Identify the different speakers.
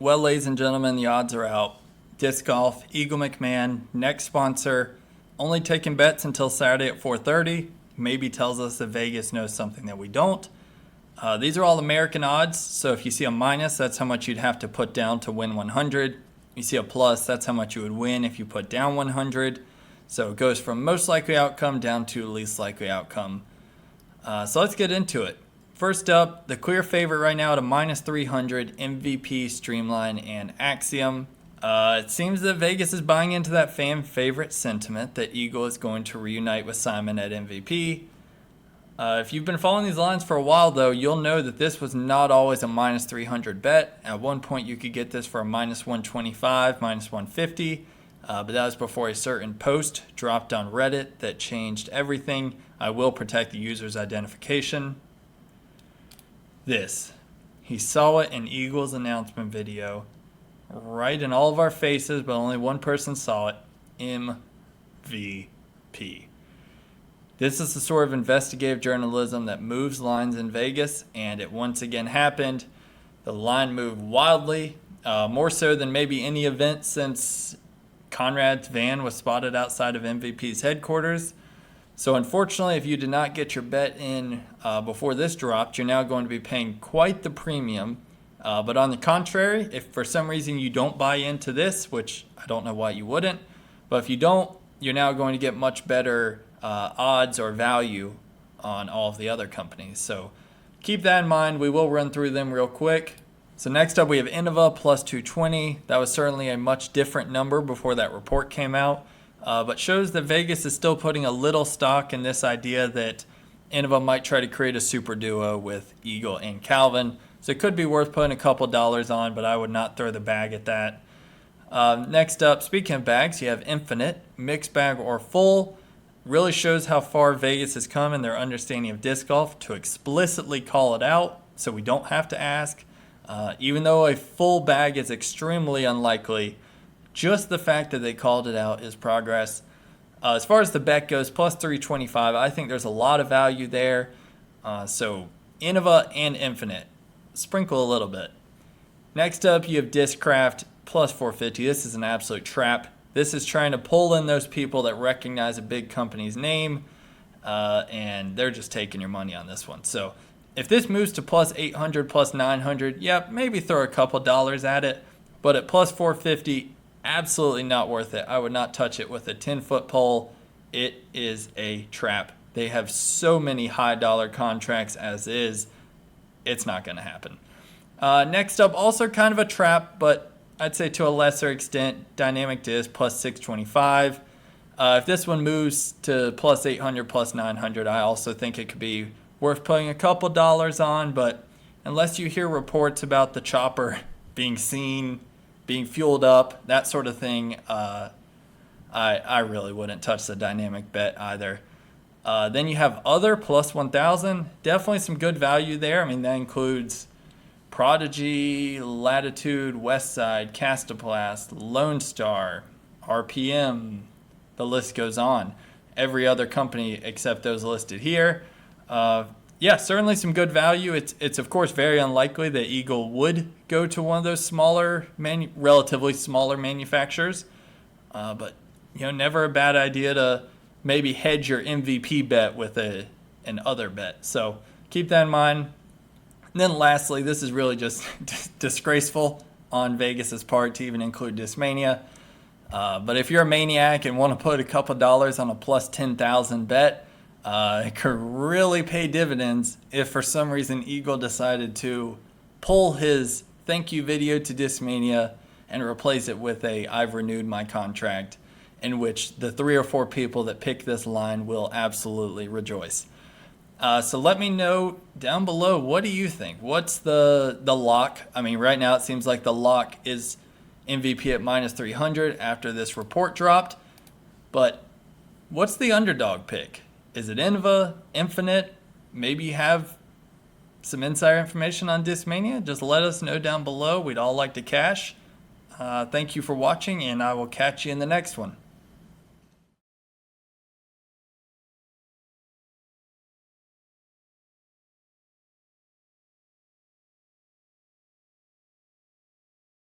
Speaker 1: Well, ladies and gentlemen, the odds are out. Disc Golf, Eagle McMahon, next sponsor, only taking bets until Saturday at 4:30. Maybe tells us that Vegas knows something that we don't. These are all American odds, so if you see a minus, that's how much you'd have to put down to win 100. You see a plus, that's how much you would win if you put down 100. So it goes from most likely outcome down to least likely outcome. So let's get into it. First up, the clear favorite right now at a minus 300, MVP, Streamline, and Axiom. It seems that Vegas is buying into that fan favorite sentiment that Eagle is going to reunite with Simon at MVP. If you've been following these lines for a while, though, you'll know that this was not always a minus 300 bet. At one point, you could get this for a minus 125, minus 150, but that was before a certain post dropped on Reddit that changed everything. I will protect the user's identification. He saw it in Eagle's announcement video, right in all of our faces, but only one person saw it, MVP. This is the sort of investigative journalism that moves lines in Vegas, and it once again happened. The line moved wildly, more so than maybe any event since Conrad's van was spotted outside of MVP's headquarters. So unfortunately, if you did not get your bet in before this dropped, you're now going to be paying quite the premium. But on the contrary, if for some reason you don't buy into this, which I don't know why you wouldn't, but if you don't, you're now going to get much better odds or value on all of the other companies. So keep that in mind. We will run through them real quick. So next up, we have Innova plus 220. That was certainly a much different number before that report came out, but shows that Vegas is still putting a little stock in this idea that Innova might try to create a super duo with Eagle and Calvin. So it could be worth putting a couple dollars on, but I would not throw the bag at that. Next up, speaking of bags, you have Infinite, mixed bag or full. Really shows how far Vegas has come in their understanding of disc golf to explicitly call it out so we don't have to ask. Even though a full bag is extremely unlikely, just the fact that they called it out is progress. As far as the bet goes, plus 325, I think there's a lot of value there. So Innova and Infinite. Sprinkle a little bit. Next up, you have Discraft plus 450. This is an absolute trap. This is trying to pull in those people that recognize a big company's name, and they're just taking your money on this one. So if this moves to plus 800, plus 900, yeah, maybe throw a couple dollars at it. But at plus 450, absolutely not worth it. I would not touch it with a 10-foot pole. It is a trap. They have so many high dollar contracts as is. It's not going to happen. Next up, also kind of a trap, but I'd say to a lesser extent, dynamic disc plus 625. If this one moves to plus 800, plus 900, I also think it could be worth putting a couple dollars on, but unless you hear reports about the chopper being seen, being fueled up, that sort of thing, I really wouldn't touch the dynamic bet either. Then you have other plus 1,000. Definitely some good value there. I mean, that includes Prodigy, Latitude, Westside, Castoplast, Lone Star, RPM. The list goes on. Every other company except those listed here. Yeah, certainly some good value. It's of course very unlikely that Eagle would go to one of those smaller, relatively smaller manufacturers. But never a bad idea to maybe hedge your MVP bet with an other bet. So keep that in mind. And then lastly, this is really just disgraceful on Vegas's part to even include Discmania. But if you're a maniac and want to put a couple dollars on a plus 10,000 bet, it could really pay dividends if for some reason Eagle decided to pull his thank you video to Discmania and replace it with a I've renewed my contract, in which the 3 or 4 people that pick this line will absolutely rejoice. So let me know down below, what do you think? What's the lock? I mean, right now it seems like the lock is MVP at minus 300 after this report dropped. But what's the underdog pick? Is it Innova, Infinite? Maybe you have some insider information on Discmania? Just let us know down below. We'd all like to cash. Thank you for watching, and I will catch you in the next one.